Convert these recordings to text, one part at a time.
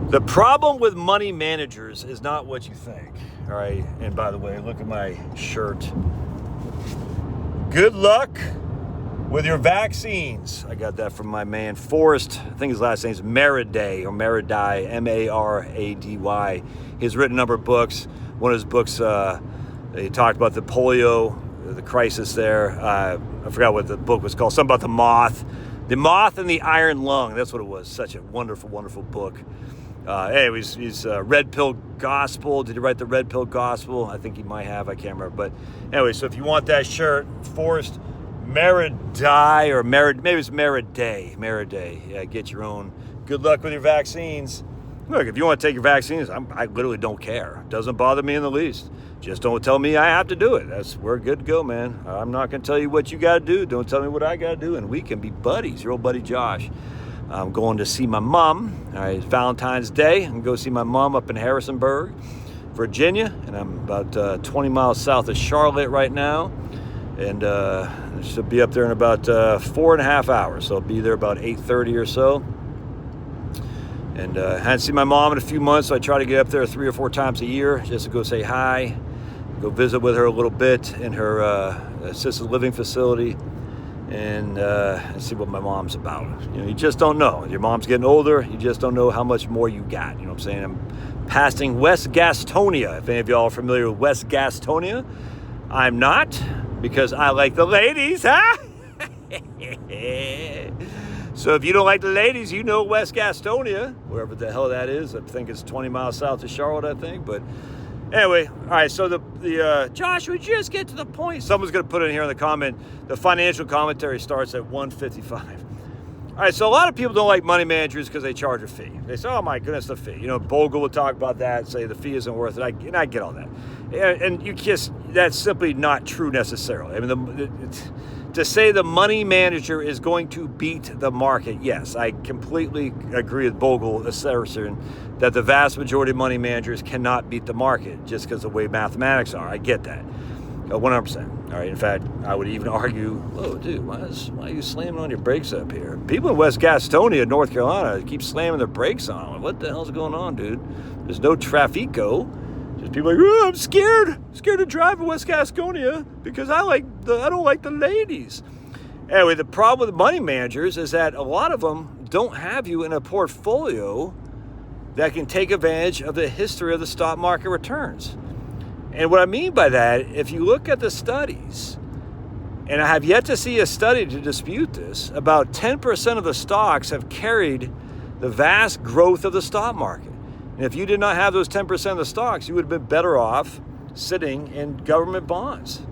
The problem with money managers is not what you think, all right? And by the way, look at my shirt. Good luck with your vaccines. I got that from my man Forrest. I think his last name is Marady or Marady, M-A-R-A-D-Y. He's written a number of books. One of his books, he talked about the polio, the crisis there. I forgot what the book was called. Something about the moth. The Moth and the Iron Lung. That's what it was. Such a wonderful, wonderful book. Anyways, he's Red Pill Gospel. Did he write the Red Pill Gospel? I think he might have. I can't remember. But anyway, so if you want that shirt, Forrest Marady or maybe it's Marady. Yeah, get your own. Good luck with your vaccines. Look, if you want to take your vaccines, I literally don't care. It doesn't bother me in the least. Just don't tell me I have to do it. We're good to go, man. I'm not going to tell you what you got to do. Don't tell me what I got to do, and we can be buddies. Your old buddy Josh. I'm going to see my mom. All right, it's Valentine's Day. I'm going to go see my mom up in Harrisonburg, Virginia, and I'm about 20 miles south of Charlotte right now. And I should be up there in about 4.5 hours. So I'll be there about 8:30 or so. And I hadn't seen my mom in a few months, so I try to get up there 3 or 4 times a year just to go say hi, go visit with her a little bit in her assisted living facility, and see what my mom's about. You know, you just don't know. Your mom's getting older. You just don't know how much more you got. You know what I'm saying? I'm passing West Gastonia. If any of y'all are familiar with West Gastonia, I'm not, because I like the ladies, huh? So if you don't like the ladies, you know West Gastonia, wherever the hell that is. I think it's 20 miles south of Charlotte, I think. But anyway, all right, so the Josh, would you just get to the point? Someone's going to put in here in the comment, the financial commentary starts at 1:55. All right, so a lot of people don't like money managers because they charge a fee. They say, oh, my goodness, the fee. You know, Bogle would talk about that and say the fee isn't worth it. And I get all that. And you just, that's simply not true necessarily. I mean, to say the money manager is going to beat the market, yes, I completely agree with Bogle assertion that the vast majority of money managers cannot beat the market just because of the way mathematics are. I get that, 100%. All right, in fact, I would even argue, whoa, dude, why are you slamming on your brakes up here? People in West Gastonia, North Carolina, keep slamming their brakes on. What the hell's going on, dude? There's no traffico. Just people like, oh, I'm scared to drive in West Gastonia because I don't like the ladies. Anyway, the problem with money managers is that a lot of them don't have you in a portfolio that can take advantage of the history of the stock market returns. And what I mean by that, if you look at the studies, and I have yet to see a study to dispute this, about 10% of the stocks have carried the vast growth of the stock market. And if you did not have those 10% of the stocks, you would have been better off sitting in government bonds.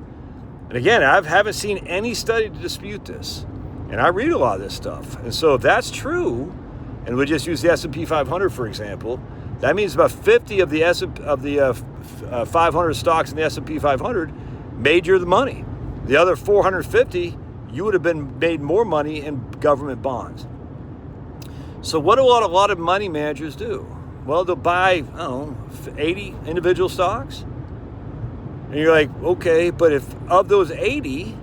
And again, I haven't seen any study to dispute this. And I read a lot of this stuff. And so if that's true, and we just use the S&P 500, for example, that means about 50 of the 500 stocks in the S&P 500 made you the money. The other 450, you would have made more money in government bonds. So what do a lot of money managers do? Well, they'll buy, 80 individual stocks. And you're like, okay, but if of those 80,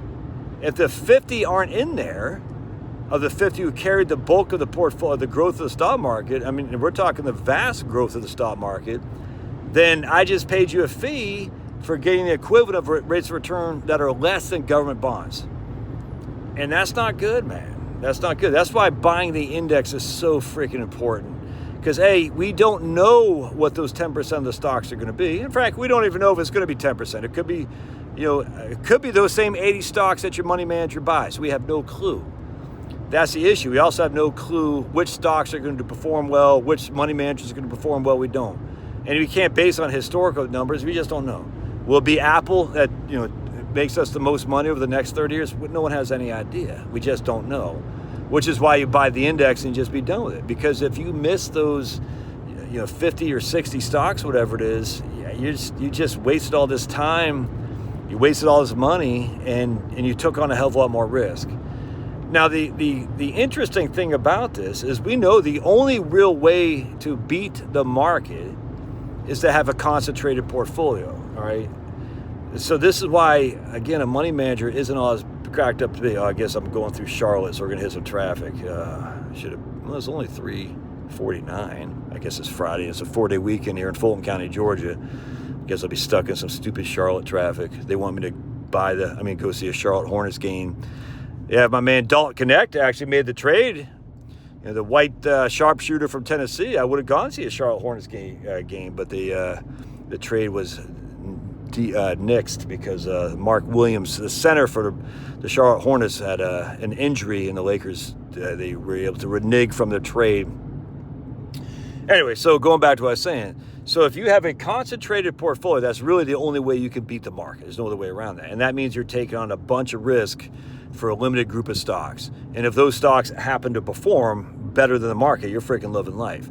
if the 50 aren't in there, of the 50 who carried the bulk of the portfolio, the growth of the stock market, I mean, we're talking the vast growth of the stock market, then I just paid you a fee for getting the equivalent of rates of return that are less than government bonds. And that's not good, man. That's not good. That's why buying the index is so freaking important. Because, A, we don't know what those 10% of the stocks are going to be. In fact, we don't even know if it's going to be 10%. It could be, it could be those same 80 stocks that your money manager buys. We have no clue. That's the issue. We also have no clue which stocks are going to perform well, which money managers are going to perform well. We don't. And we can't base on historical numbers. We just don't know. Will it be Apple that, makes us the most money over the next 30 years? No one has any idea. We just don't know. Which is why you buy the index and just be done with it. Because if you miss those, 50 or 60 stocks, whatever it is, you just wasted all this time, you wasted all this money, and you took on a hell of a lot more risk. Now, the interesting thing about this is we know the only real way to beat the market is to have a concentrated portfolio, all right? So this is why, again, a money manager isn't all as cracked up to be. Oh, I guess I'm going through Charlotte, so we're going to hit some traffic. There's only 49. I guess it's Friday. It's a 4-day weekend here in Fulton County, Georgia. I guess I'll be stuck in some stupid Charlotte traffic. They want me to go see a Charlotte Hornets game. Yeah, my man Dalton Connect actually made the trade. The white sharpshooter from Tennessee. I would have gone to see a Charlotte Hornets game, but the trade was nixed because Mark Williams, the center for the Charlotte Hornets, had an injury, and the Lakers they were able to renege from the trade. Anyway, so going back to what I was saying, so if you have a concentrated portfolio, that's really the only way you can beat the market. There's no other way around that, and that means you're taking on a bunch of risk for a limited group of stocks. And if those stocks happen to perform better than the market, you're freaking loving life.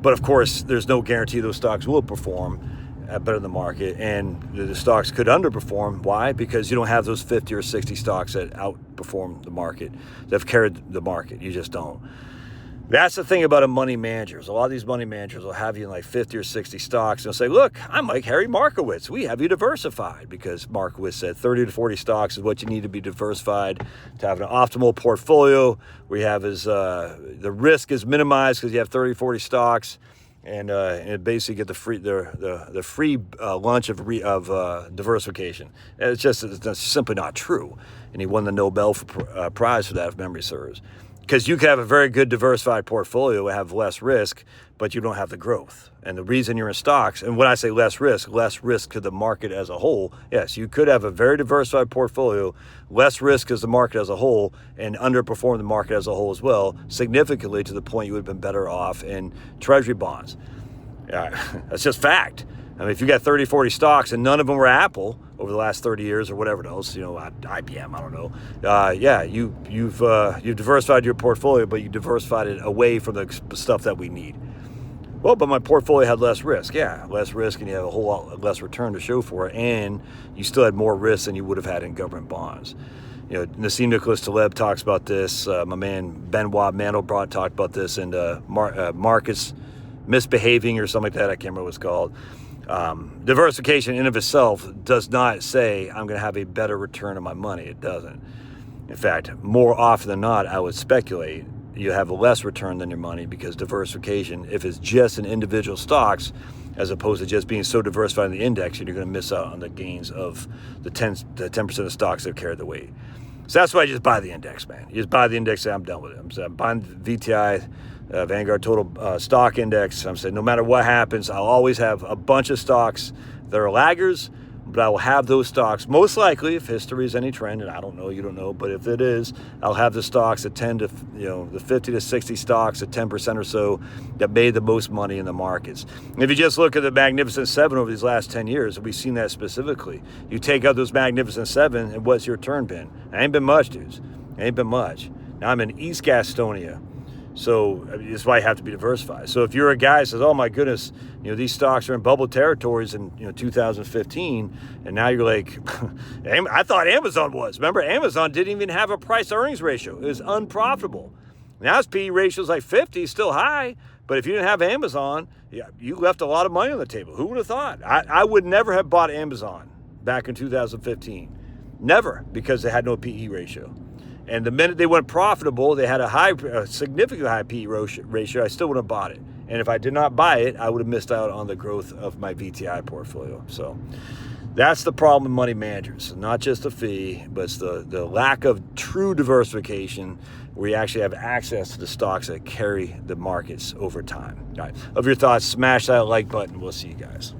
But of course, there's no guarantee those stocks will perform better than the market, and the stocks could underperform. Why? Because you don't have those 50 or 60 stocks that outperform the market, that have carried the market. You just don't. That's the thing about a money manager. A lot of these money managers will have you in like 50 or 60 stocks and they'll say, look, I'm like Harry Markowitz. We have you diversified, because Markowitz said 30 to 40 stocks is what you need to be diversified to have an optimal portfolio where you have the risk is minimized because you have 30, 40 stocks, and basically get the free lunch of diversification. And it's simply not true. And he won the Nobel Prize for that, if memory serves. Because you can have a very good diversified portfolio, have less risk, but you don't have the growth. And the reason you're in stocks, and when I say less risk to the market as a whole, yes, you could have a very diversified portfolio, less risk as the market as a whole, and underperform the market as a whole as well, significantly to the point you would have been better off in treasury bonds. That's just fact. I mean, if you got 30, 40 stocks and none of them were Apple over the last 30 years or whatever else, IBM, I don't know. You've diversified your portfolio, but you diversified it away from the stuff that we need. Well, but my portfolio had less risk. Yeah, less risk, and you have a whole lot less return to show for it, and you still had more risk than you would have had in government bonds. Nassim Nicholas Taleb talks about this. My man Benoit Mandelbrot talked about this, and Marcus Misbehaving or something like that. I can't remember what it's called. Diversification in of itself does not say I'm going to have a better return on my money. It doesn't. In fact, more often than not, I would speculate you have a less return than your money, because diversification, if it's just in individual stocks, as opposed to just being so diversified in the index, you're going to miss out on the gains of the 10% of stocks that carry the weight. So that's why I just buy the index, man. You just buy the index, and I'm done with it. I'm buying VTI, Vanguard Total Stock Index. I'm saying no matter what happens, I'll always have a bunch of stocks that are laggers, but I will have those stocks, most likely, if history is any trend, and I don't know, you don't know, but if it is, I'll have the stocks that tend to, the 50 to 60 stocks at 10% or so that made the most money in the markets. And if you just look at the Magnificent Seven over these last 10 years, we've seen that specifically. You take out those Magnificent Seven, and what's your return been? It ain't been much, dudes. It ain't been much. Now I'm in East Gastonia. So that's why you have to be diversified. So if you're a guy that says, oh my goodness, these stocks are in bubble territories in 2015, and now you're like, I thought Amazon was. Remember, Amazon didn't even have a price earnings ratio. It was unprofitable. Now its PE ratio is like 50, still high, but if you didn't have Amazon, you left a lot of money on the table. Who would have thought? I would never have bought Amazon back in 2015. Never, because they had no PE ratio. And the minute they went profitable, they had a significantly high PE ratio. I still would have bought it. And if I did not buy it, I would have missed out on the growth of my VTI portfolio. So that's the problem with money managers. Not just the fee, but it's the lack of true diversification where you actually have access to the stocks that carry the markets over time. All right. Of your thoughts, smash that like button. We'll see you guys.